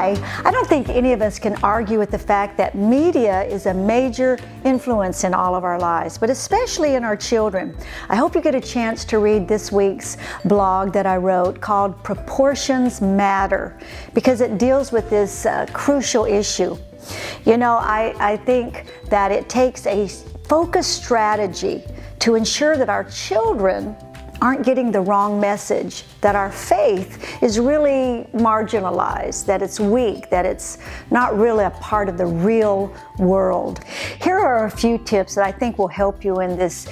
Hi, I don't think any of us can argue with the fact that media is a major influence in all of our lives, but especially in our children. I hope you get a chance to read this week's blog that I wrote called Proportions Matter, because it deals with this crucial issue. You know, I think that it takes a focused strategy to ensure that our children aren't getting the wrong message, that our faith is really marginalized, that it's weak, that it's not really a part of the real world. Here are a few tips that I think will help you in this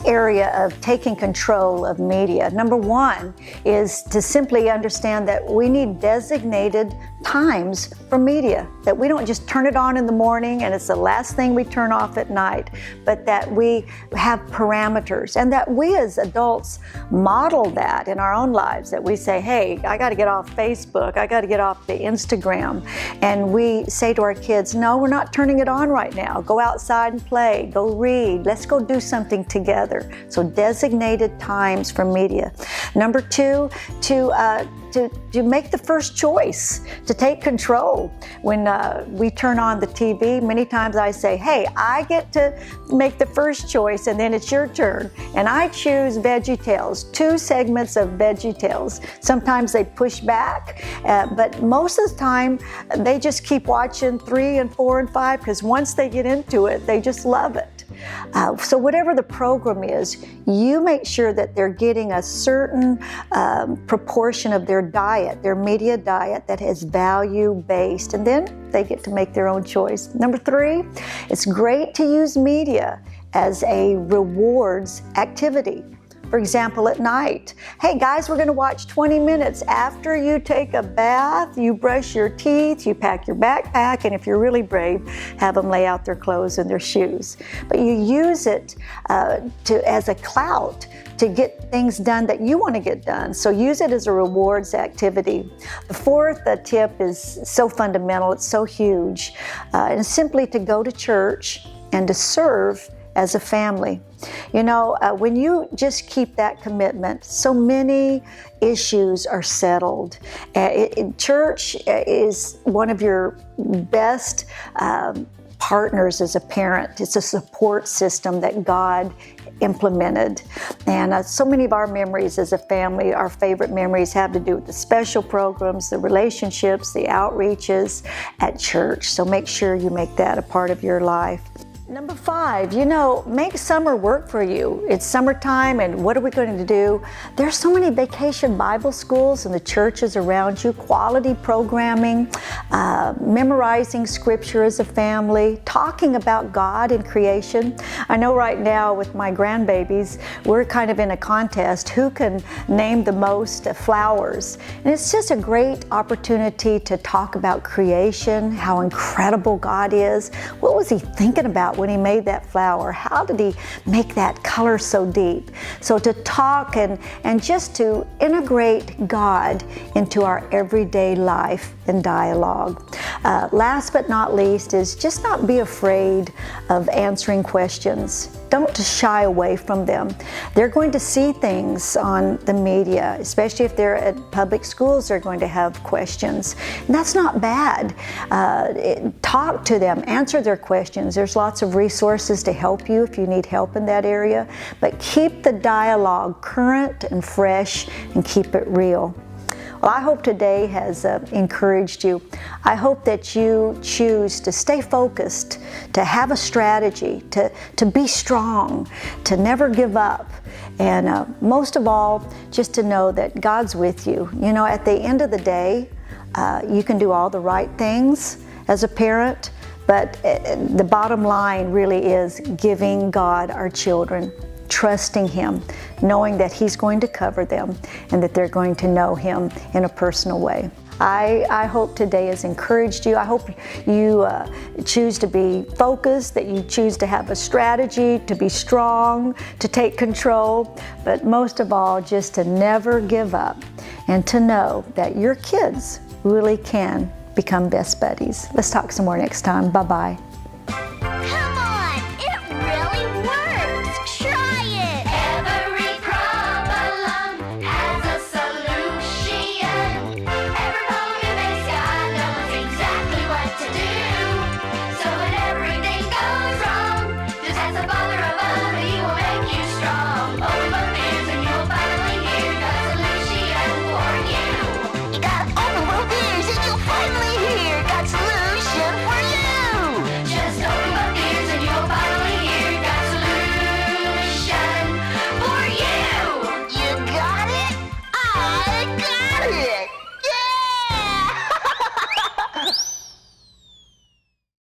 area of taking control of media. Number one is to simply understand that we need designated times for media, that we don't just turn it on in the morning and it's the last thing we turn off at night, but that we have parameters, and that we as adults model that in our own lives, that we say, hey, I got to get off Facebook, I got to get off the Instagram, and we say to our kids, no, we're not turning it on right now. Go outside and play, go read, let's go do something together. So designated times for media. Number two, to make the first choice, to take control. When we turn on the TV, many times I say, hey, I get to make the first choice, and then it's your turn. And I choose VeggieTales, 2 segments of VeggieTales. Sometimes they push back, but most of the time they just keep watching 3 and 4 and 5, because once they get into it, they just love it. So whatever the program is, you make sure that they're getting a certain proportion of their diet, their media diet, that is value-based, and then they get to make their own choice. Number 3, it's great to use media as a rewards activity. For example, at night, hey guys, we're going to watch 20 minutes after you take a bath, you brush your teeth, you pack your backpack, and if you're really brave, have them lay out their clothes and their shoes. But you use it as a clout to get things done that you want to get done. So use it as a rewards activity. The 4th tip is so fundamental, it's so huge, and it's simply to go to church and to serve as a family. You know, when you just keep that commitment, so many issues are settled. Church is one of your best partners as a parent. It's a support system that God implemented. And so many of our memories as a family, our favorite memories, have to do with the special programs, the relationships, the outreaches at church. So make sure you make that a part of your life. Number 5, you know, make summer work for you. It's summertime, and what are we going to do? There's so many vacation Bible schools in the churches around you, quality programming, memorizing scripture as a family, talking about God and creation. I know right now with my grandbabies, we're kind of in a contest, who can name the most flowers. And it's just a great opportunity to talk about creation, how incredible God is. What was He thinking about when He made that flower? How did He make that color so deep? So to talk and just to integrate God into our everyday life and dialogue. Last but not least is just not be afraid of answering questions. Don't shy away from them. They're going to see things on the media, especially if they're at public schools, they're going to have questions. And that's not bad. Talk to them, answer their questions. There's lots of resources to help you if you need help in that area, but keep the dialogue current and fresh and keep it real. Well, I hope today has encouraged you. I hope that you choose to stay focused, to have a strategy, to be strong, to never give up, and most of all, just to know that God's with you. You know, at the end of the day, you can do all the right things as a parent, but the bottom line really is giving God our children, trusting Him, knowing that He's going to cover them and that they're going to know Him in a personal way. I hope today has encouraged you. I hope you choose to be focused, that you choose to have a strategy, to be strong, to take control, but most of all, just to never give up and to know that your kids really can become best buddies. Let's talk some more next time. Bye-bye.